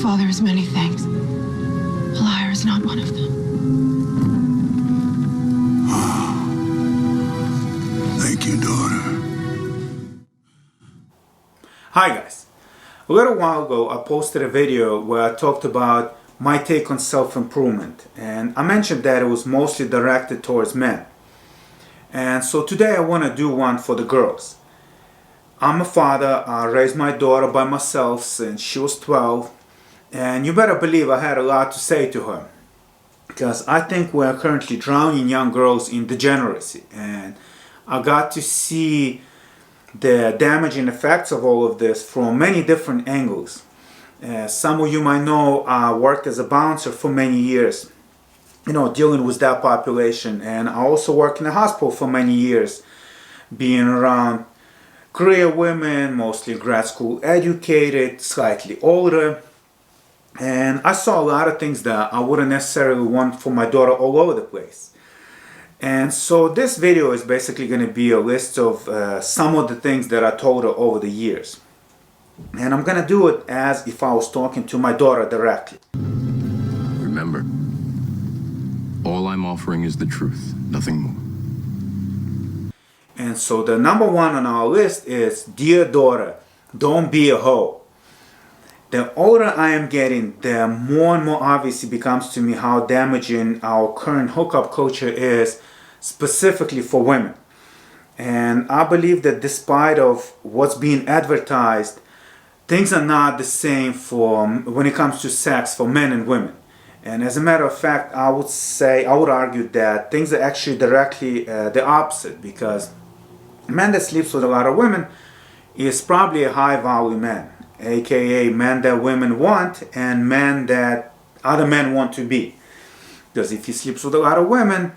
father is many things. A liar is not one of them. Thank you, daughter. Hi guys. A little while ago I posted a video where I talked about my take on self-improvement, and I mentioned that it was mostly directed towards men. And so today I want to do one for the girls. I'm a father. I raised my daughter by myself since she was 12, and you better believe I had a lot to say to her, because I think we're currently drowning young girls in degeneracy, and I got to see the damaging effects of all of this from many different angles. Some of you might know I worked as a bouncer for many years, dealing with that population, and I also worked in a hospital for many years, being around career women, mostly grad school educated, slightly older, and I saw a lot of things that I wouldn't necessarily want for my daughter all over the place. And so this video is basically going to be a list of some of the things that I told her over the years. And I'm going to do it as if I was talking to my daughter directly. Remember, all I'm offering is the truth, nothing more. And so the number one on our list is, dear daughter, don't be a hoe. The older I am getting, the more and more obvious it becomes to me how damaging our current hookup culture is, specifically for women. And I believe that despite of what's being advertised, things are not the same when it comes to sex for men and women. And as a matter of fact, I would argue that things are actually directly the opposite, because a man that sleeps with a lot of women is probably a high value man, aka men that women want and men that other men want to be. Because if he sleeps with a lot of women,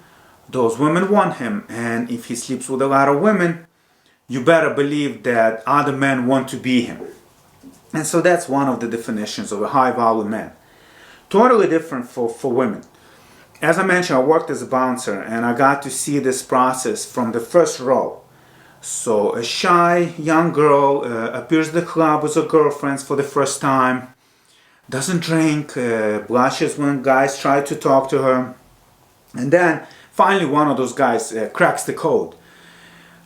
those women want him, and if he sleeps with a lot of women, you better believe that other men want to be him. And so that's one of the definitions of a high value man. Totally different for women. As I mentioned, I worked as a bouncer, and I got to see this process from the first row. So a shy young girl appears at the club with her girlfriends for the first time, doesn't drink, blushes when guys try to talk to her, and then finally one of those guys cracks the code.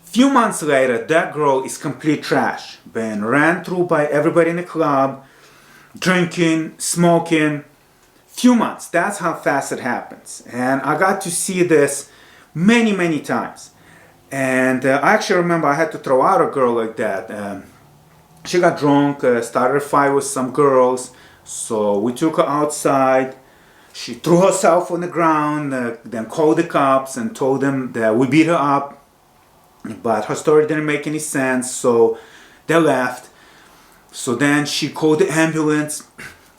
Few months later, that girl is complete trash, being ran through by everybody in the club, drinking, smoking. Few months, that's how fast it happens. And I got to see this many times. And I actually remember I had to throw out a girl like that. She got drunk, started a fight with some girls, so we took her outside. She threw herself on the ground, then called the cops and told them that we beat her up. But her story didn't make any sense, so they left. So then she called the ambulance,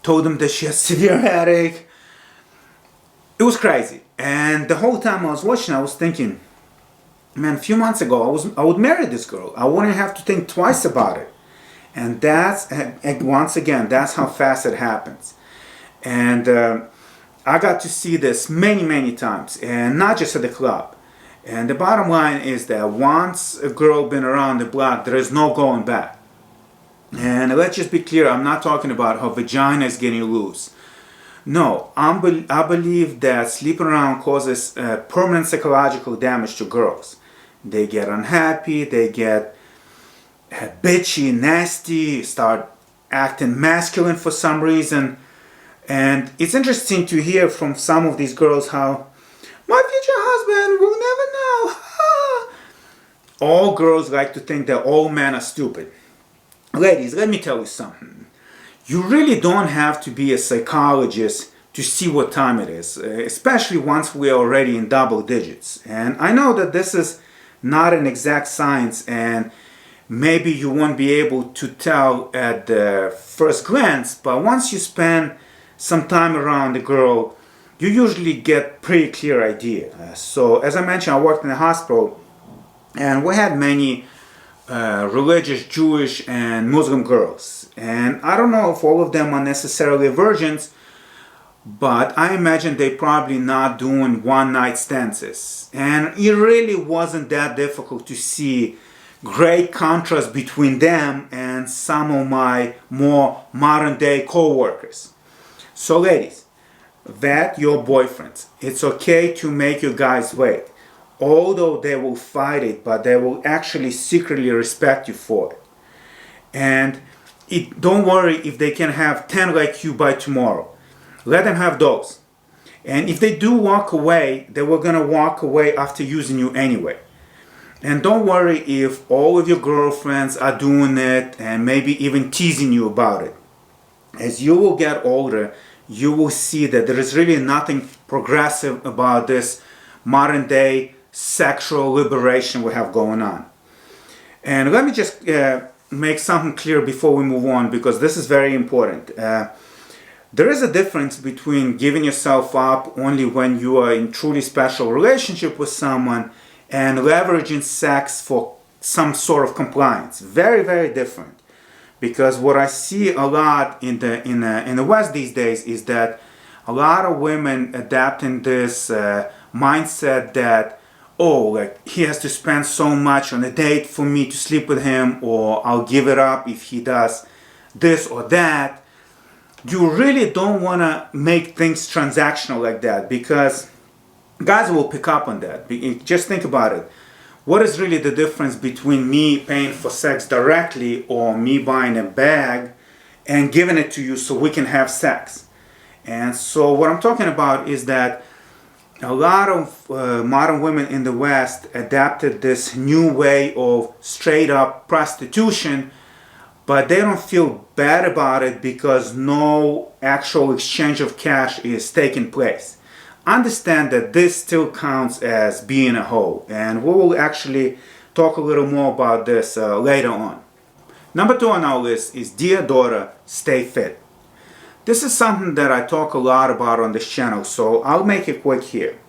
told them that she has severe headache. It was crazy. And the whole time I was watching, I was thinking, man, a few months ago, I would marry this girl. I wouldn't have to think twice about it. And once again, that's how fast it happens. And I got to see this many times, and not just at the club. And the bottom line is that once a girl been around the block, there is no going back. And let's just be clear, I'm not talking about her vagina is getting loose. No, I believe that sleeping around causes permanent psychological damage to girls. They get unhappy, they get bitchy, nasty, start acting masculine for some reason. And it's interesting to hear from some of these girls how, my future husband will never know. All girls like to think that all men are stupid. Ladies, let me tell you something. You really don't have to be a psychologist to see what time it is, especially once we're already in double digits. And I know that this is not an exact science, and maybe you won't be able to tell at the first glance, but once you spend some time around the girl, you usually get pretty clear idea. So as I mentioned, I worked in a hospital, and we had many religious Jewish and Muslim girls, and I don't know if all of them are necessarily virgins, but I imagine they probably not doing one night stands. And it really wasn't that difficult to see great contrast between them and some of my more modern day co-workers. So ladies, vet your boyfriends. It's okay to make your guys wait. Although they will fight it, but they will actually secretly respect you for it. And don't worry if they can have 10 like you by tomorrow. Let them have those. And if they do walk away, they were going to walk away after using you anyway. And don't worry if all of your girlfriends are doing it and maybe even teasing you about it. As you will get older, you will see that there is really nothing progressive about this modern day sexual liberation we have going on. And let me just make something clear before we move on, because this is very important. There is a difference between giving yourself up only when you are in truly special relationship with someone and leveraging sex for some sort of compliance. Very, very different. Because what I see a lot in the West these days is that a lot of women adapting this mindset that, oh, like he has to spend so much on a date for me to sleep with him, or I'll give it up if he does this or that. You really don't want to make things transactional like that, because guys will pick up on that. Just think about it. What is really the difference between me paying for sex directly or me buying a bag and giving it to you so we can have sex? And so what I'm talking about is that a lot of modern women in the West adapted this new way of straight up prostitution, but they don't feel bad about it because no actual exchange of cash is taking place. Understand that this still counts as being a hoe, and we will actually talk a little more about this later on. Number 2 on our list is Dear Daughter, Stay Fit. This is something that I talk a lot about on this channel, so I'll make it quick here.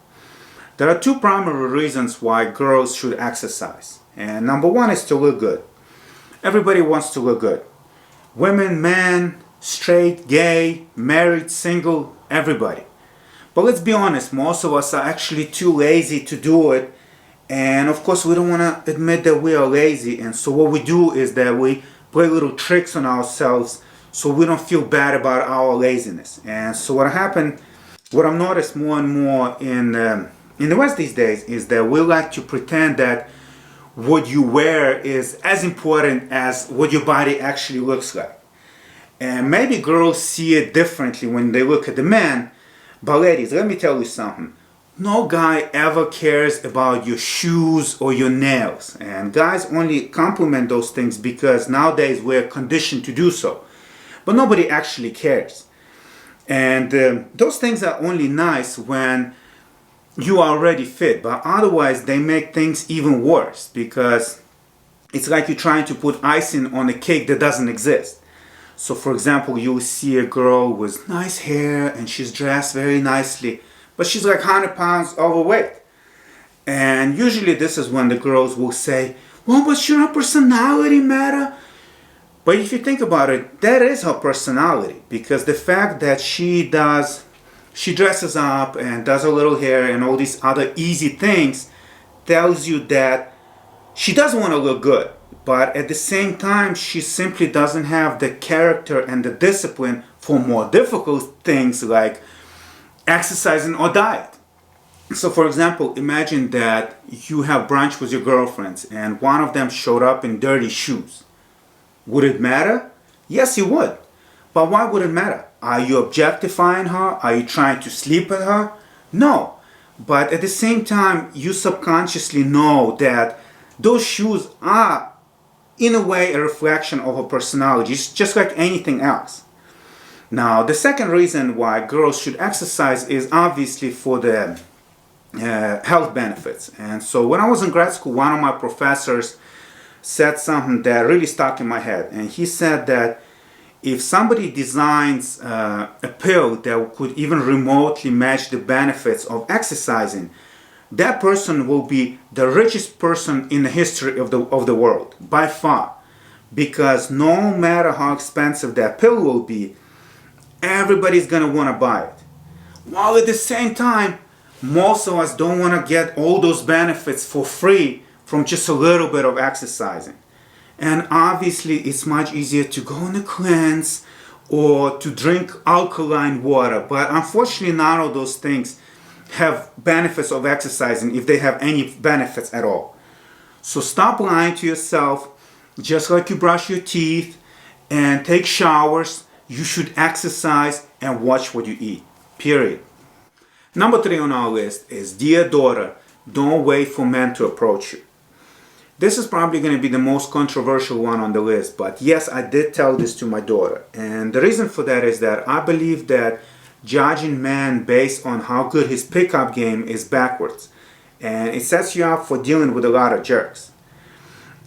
There are 2 primary reasons why girls should exercise. And number 1 is to look good. Everybody wants to look good. Women, men, straight, gay, married, single, everybody. But let's be honest, most of us are actually too lazy to do it. And of course we don't want to admit that we are lazy. And so what we do is that we play little tricks on ourselves so we don't feel bad about our laziness. And so what I've noticed more and more in the West these days is that we like to pretend that what you wear is as important as what your body actually looks like. And maybe girls see it differently when they look at the man. But ladies, let me tell you something. No guy ever cares about your shoes or your nails. And guys only compliment those things because nowadays we're conditioned to do so. But nobody actually cares. And those things are only nice when you are already fit. But otherwise they make things even worse, because it's like you're trying to put icing on a cake that doesn't exist. So for example, you'll see a girl with nice hair and she's dressed very nicely, but she's like 100 pounds overweight. And usually this is when the girls will say, well, but should her personality matter? But if you think about it, that is her personality, because the fact that she dresses up and does her little hair and all these other easy things tells you that she doesn't want to look good. But at the same time, she simply doesn't have the character and the discipline for more difficult things like exercising or diet. So for example, imagine that you have brunch with your girlfriends and one of them showed up in dirty shoes. Would it matter? Yes, it would. But why would it matter? Are you objectifying her? Are you trying to sleep with her? No. But at the same time, you subconsciously know that those shoes are in a way a reflection of her personality. It's just like anything else. Now, the second reason why girls should exercise is obviously for the health benefits. And so when I was in grad school, one of my professors said something that really stuck in my head. And he said that if somebody designs a pill that could even remotely match the benefits of exercising, that person will be the richest person in the history of the world, by far. Because no matter how expensive that pill will be, everybody's gonna want to buy it. While at the same time, most of us don't want to get all those benefits for free from just a little bit of exercising. And obviously it's much easier to go on a cleanse or to drink alkaline water. But unfortunately, none of those things have benefits of exercising, if they have any benefits at all. So stop lying to yourself. Just like you brush your teeth and take showers, you should exercise and watch what you eat. Period. Number 3 on our list is, dear daughter, don't wait for men to approach you. This is probably going to be the most controversial one on the list, but yes, I did tell this to my daughter. And the reason for that is that I believe that judging man based on how good his pickup game is backwards. And it sets you up for dealing with a lot of jerks.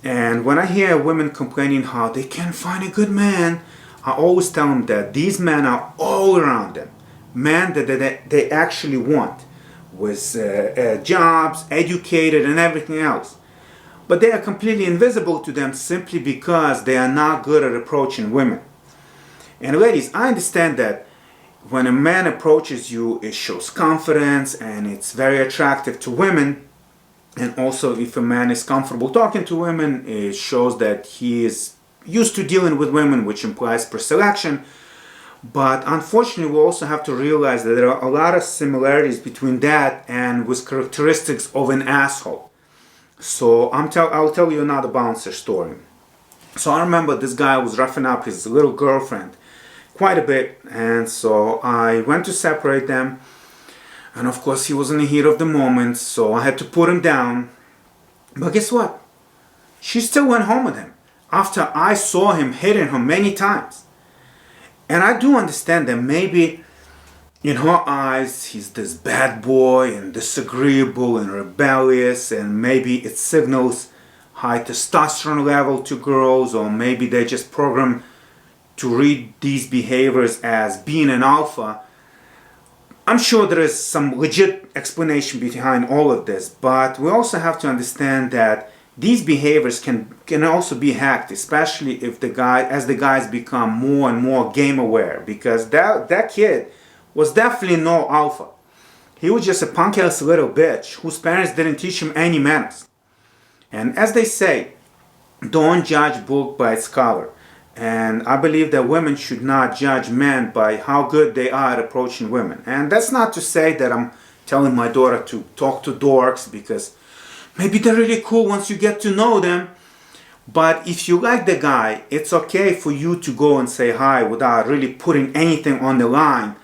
And when I hear women complaining how they can't find a good man, I always tell them that these men are all around them. Men that they actually want, with jobs, educated, and everything else. But they are completely invisible to them simply because they are not good at approaching women. And ladies, I understand that when a man approaches you, it shows confidence and it's very attractive to women. And also, if a man is comfortable talking to women, it shows that he is used to dealing with women, which implies preselection. But unfortunately, we also have to realize that there are a lot of similarities between that and with characteristics of an asshole. So I'll tell you another bouncer story. So I remember this guy was roughing up his little girlfriend quite a bit, and so I went to separate them. And of course, he was in the heat of the moment, so I had to put him down. But guess what? She still went home with him after I saw him hitting her many times. And I do understand that maybe in her eyes, he's this bad boy and disagreeable and rebellious, and maybe it signals high testosterone level to girls, or maybe they're just programmed to read these behaviors as being an alpha. I'm sure there is some legit explanation behind all of this, but we also have to understand that these behaviors can also be hacked, especially if the guys become more and more game aware, because that kid was definitely no alpha. He was just a punk-ass little bitch whose parents didn't teach him any manners. And as they say, don't judge book by its cover. And I believe that women should not judge men by how good they are at approaching women. And that's not to say that I'm telling my daughter to talk to dorks, because maybe they're really cool once you get to know them. But if you like the guy, it's okay for you to go and say hi without really putting anything on the line,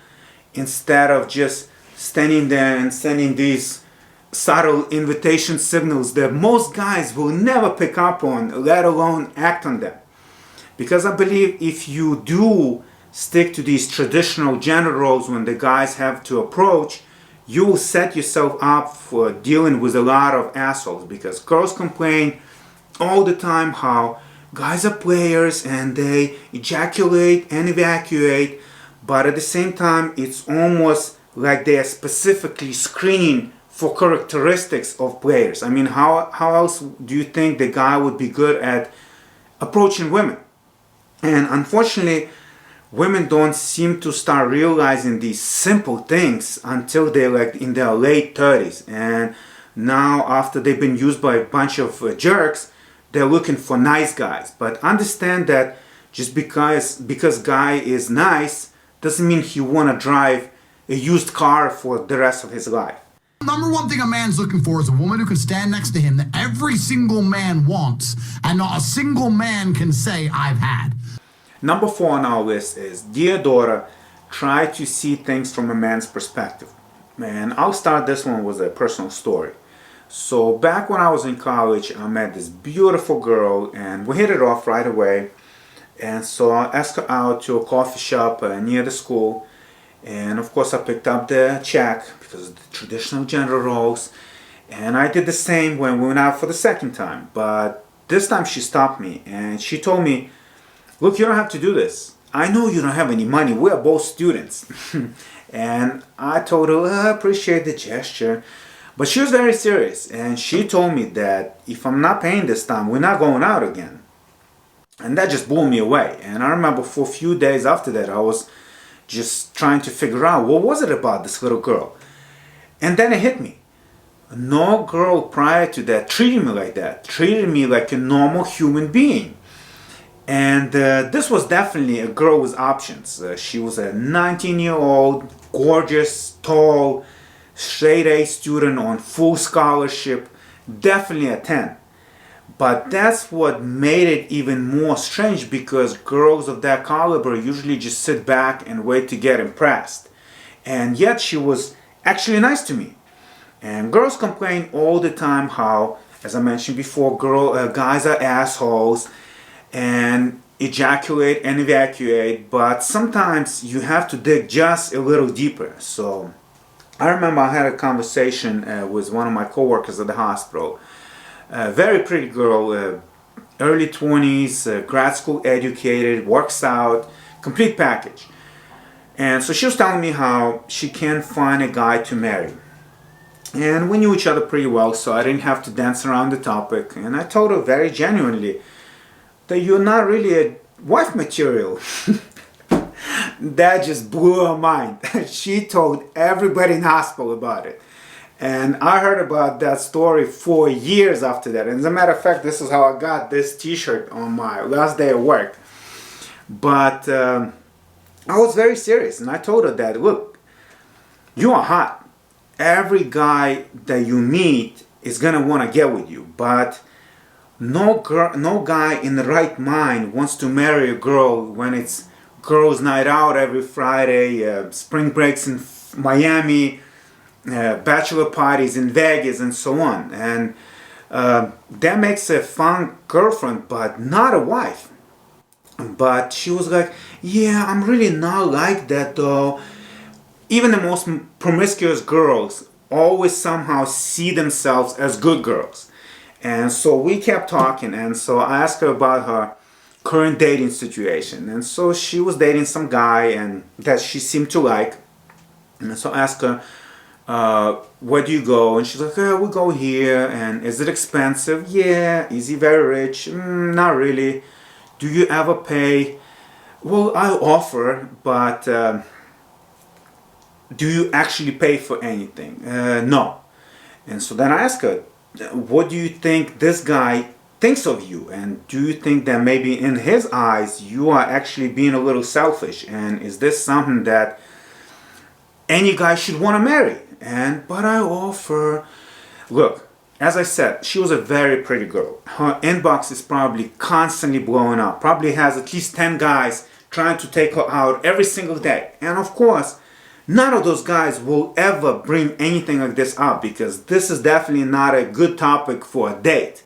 instead of just standing there and sending these subtle invitation signals that most guys will never pick up on, let alone act on them. Because I believe if you do stick to these traditional gender roles when the guys have to approach, you will set yourself up for dealing with a lot of assholes. Because girls complain all the time how guys are players and they ejaculate and evacuate, but at the same time it's almost like they are specifically screening for characteristics of players. I mean, how else do you think the guy would be good at approaching women? And unfortunately, women don't seem to start realizing these simple things until they're like in their late 30s. And now, after they've been used by a bunch of jerks, they're looking for nice guys. But understand that just because guy is nice doesn't mean he want to drive a used car for the rest of his life. Number one thing a man's looking for is a woman who can stand next to him that every single man wants and not a single man can say, I've had. Number 4 on our list is, dear daughter, try to see things from a man's perspective. And I'll start this one with a personal story. So back when I was in college, I met this beautiful girl and we hit it off right away. And so I asked her out to a coffee shop near the school. And of course I picked up the check because of the traditional gender roles. And I did the same when we went out for the second time. But this time she stopped me and she told me, look, you don't have to do this. I know you don't have any money. We are both students. And I told her, I appreciate the gesture. But she was very serious. And she told me that if I'm not paying this time, we're not going out again. And that just blew me away. And I remember for a few days after that, I was just trying to figure out what was it about this little girl. And then it hit me. no girl prior to that treated me like that, treated me like a normal human being. And this was definitely a girl with options. She was a 19-year-old, gorgeous, tall, straight A student on full scholarship, definitely a 10. But that's what made it even more strange, because girls of that caliber usually just sit back and wait to get impressed. And yet she was actually nice to me. And girls complain all the time how, as I mentioned before, guys are assholes and ejaculate and evacuate, but sometimes you have to dig just a little deeper. So I remember I had a conversation with one of my coworkers at the hospital. A very pretty girl, early 20s, grad school educated, works out, complete package. And so she was telling me how she can't find a guy to marry. And we knew each other pretty well, so I didn't have to dance around the topic. And I told her very genuinely that you're not really a wife material. That just blew her mind. She told everybody in the hospital about it. And I heard about that story for years after that. And as a matter of fact, this is how I got this t-shirt on my last day of work. But I was very serious, and I told her that, look, you are hot. Every guy that you meet is gonna want to get with you, but no guy in the right mind wants to marry a girl when it's girls' night out every Friday, spring breaks in Miami, bachelor parties in Vegas, and so on. And that makes a fun girlfriend, but not a wife. But she was like, yeah, I'm really not like that though. Even the most promiscuous girls always somehow see themselves as good girls. And so we kept talking, and so I asked her about her current dating situation. And so she was dating some guy and that she seemed to like. And so I asked her, where do you go? And she's like, oh, we go here. And is it expensive? Yeah. Is he very rich? Not really. Do you ever pay? Well, I offer, but do you actually pay for anything? No. And so then I asked her, what do you think this guy thinks of you? And do you think that maybe in his eyes you are actually being a little selfish? And is this something that any guy should want to marry? But I offer. Look, as I said, she was a very pretty girl. Her inbox is probably constantly blowing up. Probably has at least 10 guys trying to take her out every single day. And of course, none of those guys will ever bring anything like this up, because this is definitely not a good topic for a date.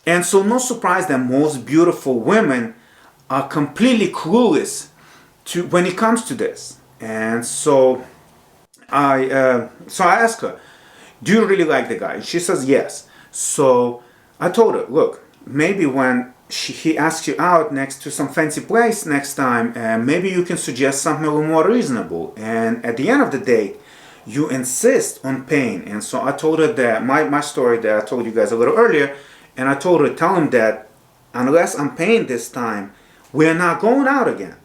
And so no surprise that most beautiful women are completely clueless when it comes to this. And so I asked her, do you really like the guy? And she says yes. So I told her, look, maybe when he asks you out next to some fancy place next time, maybe you can suggest something a little more reasonable. And at the end of the day, you insist on paying. And so I told her that my story that I told you guys a little earlier, and I told her, tell him that unless I'm paying this time, we're not going out again.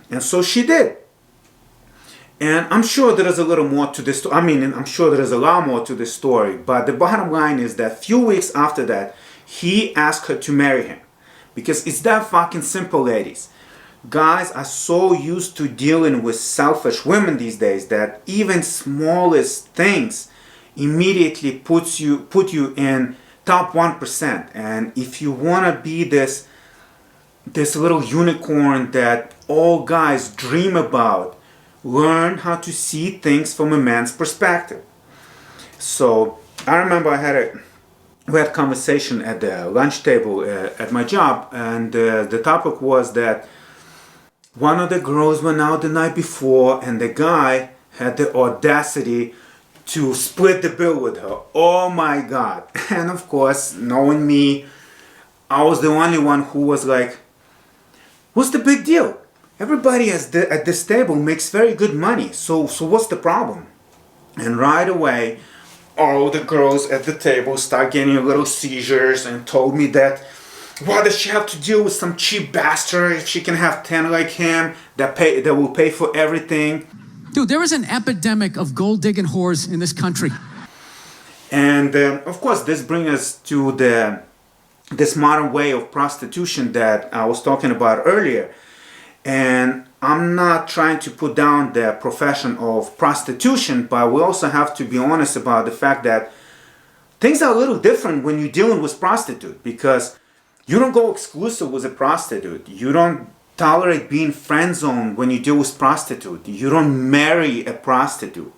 And so she did. And I'm sure there is a little more to this story. I mean, I'm sure there is a lot more to this story. But the bottom line is that a few weeks after that, he asked her to marry him. Because it's that fucking simple, ladies. Guys are so used to dealing with selfish women these days that even smallest things immediately put you in top 1%. And if you want to be this little unicorn that all guys dream about, learn how to see things from a man's perspective. So I remember we had a conversation at the lunch table at my job, and the topic was that one of the girls went out the night before and the guy had the audacity to split the bill with her. Oh my God. And of course, knowing me, I was the only one who was like, what's the big deal? Everybody at this table makes very good money, so what's the problem? And right away, all the girls at the table start getting a little seizures and told me that why does she have to deal with some cheap bastard if she can have 10 like him that will pay for everything? Dude, there is an epidemic of gold digging whores in this country. And of course, this brings us to this modern way of prostitution that I was talking about earlier. And I'm not trying to put down the profession of prostitution, but we also have to be honest about the fact that things are a little different when you're dealing with prostitute, because you don't go exclusive with a prostitute. You don't tolerate being friend zoned when you deal with prostitute. You don't marry a prostitute.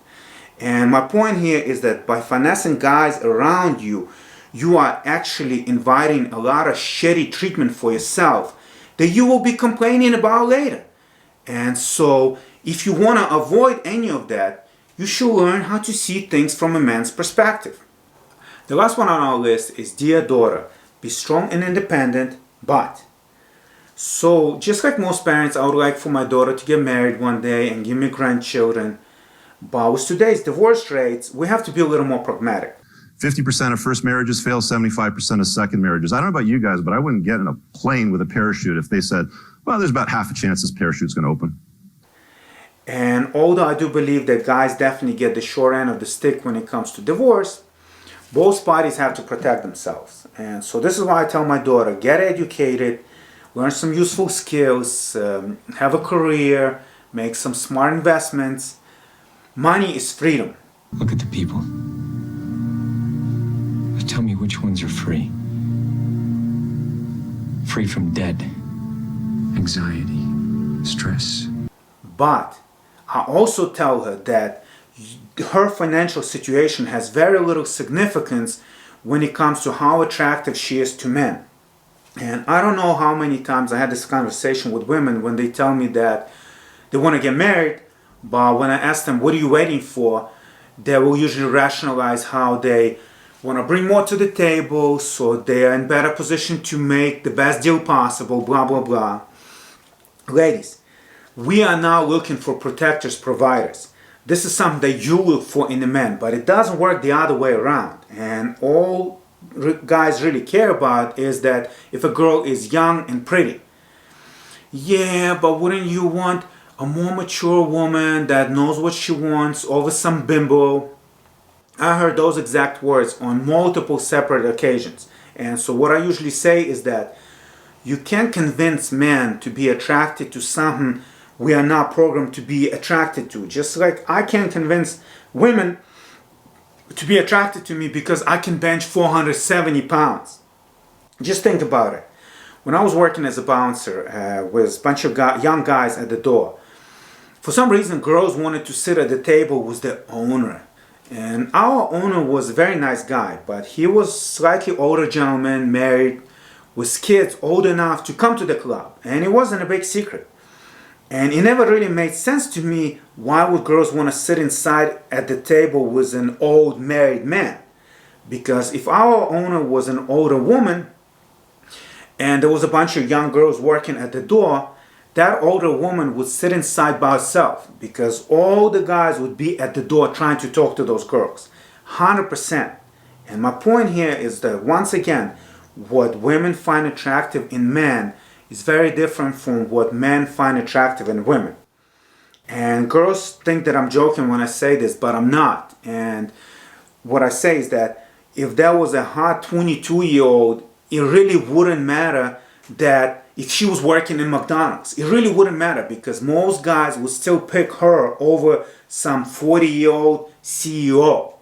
And my point here is that by finessing guys around you, you are actually inviting a lot of shitty treatment for yourself that you will be complaining about later. And so if you want to avoid any of that, you should learn how to see things from a man's perspective. The last one on our list is dear daughter, be strong and independent, but. So just like most parents, I would like for my daughter to get married one day and give me grandchildren. But with today's divorce rates, we have to be a little more pragmatic. 50% of first marriages fail, 75% of second marriages. I don't know about you guys, but I wouldn't get in a plane with a parachute if they said, well, there's about half a chance this parachute's going to open. And although I do believe that guys definitely get the short end of the stick when it comes to divorce, both parties have to protect themselves. And so this is why I tell my daughter, get educated, learn some useful skills, have a career, make some smart investments. Money is freedom. Look at the people. Tell me which ones are free. Free from debt, anxiety, stress. But I also tell her that her financial situation has very little significance when it comes to how attractive she is to men. And I don't know how many times I had this conversation with women when they tell me that they want to get married, but when I ask them, what are you waiting for? They will usually rationalize how they want to bring more to the table, so they are in better position to make the best deal possible, blah, blah, blah. Ladies, we are now looking for protectors, providers. This is something that you look for in a man, but it doesn't work the other way around. And all guys really care about is that if a girl is young and pretty. Yeah, but wouldn't you want a more mature woman that knows what she wants over some bimbo? I heard those exact words on multiple separate occasions. And so what I usually say is that you can't convince men to be attracted to something we are not programmed to be attracted to. Just like I can't convince women to be attracted to me because I can bench 470 pounds. Just think about it. When I was working as a bouncer with a bunch of young guys at the door, for some reason girls wanted to sit at the table with the owner. And our owner was a very nice guy, but he was slightly older gentleman, married, with kids old enough to come to the club. And it wasn't a big secret. And it never really made sense to me, why would girls want to sit inside at the table with an old married man? Because if our owner was an older woman, and there was a bunch of young girls working at the door, that older woman would sit inside by herself, because all the guys would be at the door trying to talk to those girls. 100%. And my point here is that, once again, what women find attractive in men is very different from what men find attractive in women. And girls think that I'm joking when I say this, but I'm not. And what I say is that if there was a hot 22-year-old, it really wouldn't matter that if she was working in McDonald's. It really wouldn't matter, because most guys would still pick her over some 40-year-old CEO.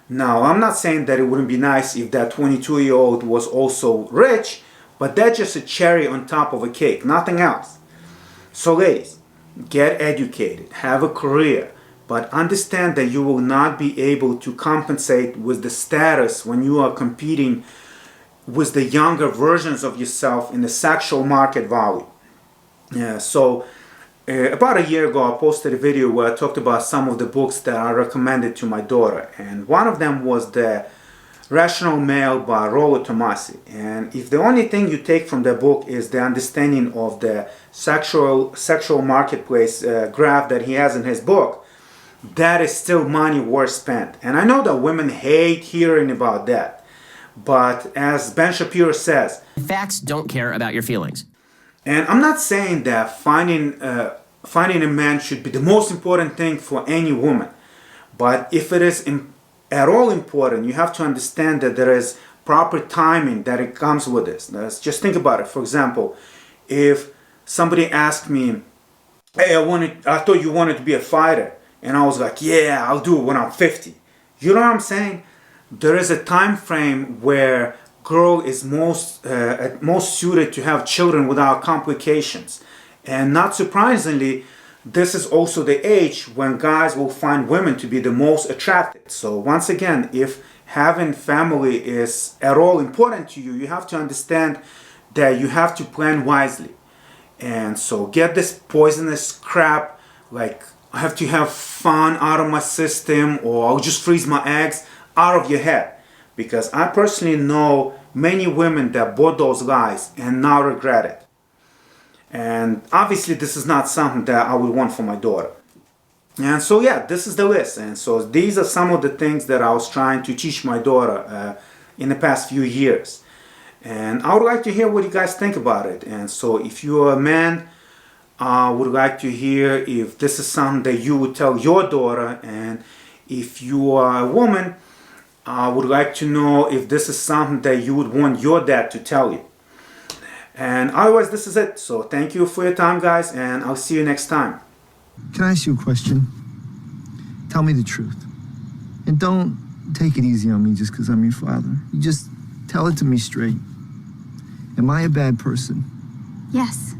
Now, I'm not saying that it wouldn't be nice if that 22-year-old was also rich, but that's just a cherry on top of a cake, nothing else. So ladies, get educated, have a career, but understand that you will not be able to compensate with the status when you are competing with the younger versions of yourself in the sexual market value. So about a year ago, I posted a video where I talked about some of the books that I recommended to my daughter. And one of them was The Rational Male by Rollo Tomasi. And if the only thing you take from the book is the understanding of the sexual marketplace graph that he has in his book, that is still money worth spent. And I know that women hate hearing about that. But as Ben Shapiro says, facts don't care about your feelings. And I'm not saying that finding a man should be the most important thing for any woman. But if it is at all important, you have to understand that there is proper timing that it comes with this. Let's just think about it. For example, if somebody asked me, hey, I thought you wanted to be a fighter, and I was like, yeah, I'll do it when I'm 50. You know what I'm saying? There is a time frame where girl is most suited to have children without complications. And not surprisingly, this is also the age when guys will find women to be the most attracted. So once again, if having family is at all important to you, you have to understand that you have to plan wisely. And so get this poisonous crap, like I have to have fun out of my system, or I'll just freeze my eggs, out of your head. Because I personally know many women that bought those lies and now regret it. And obviously this is not something that I would want for my daughter. And so yeah, this is the list. And so these are some of the things that I was trying to teach my daughter in the past few years. And I would like to hear what you guys think about it. And so if you're a man, I would like to hear if this is something that you would tell your daughter. And if you are a woman, I would like to know if this is something that you would want your dad to tell you. And otherwise, this is it. So thank you for your time, guys, and I'll see you next time. Can I ask you a question? Tell me the truth. And don't take it easy on me just because I'm your father. You just tell it to me straight. Am I a bad person? Yes.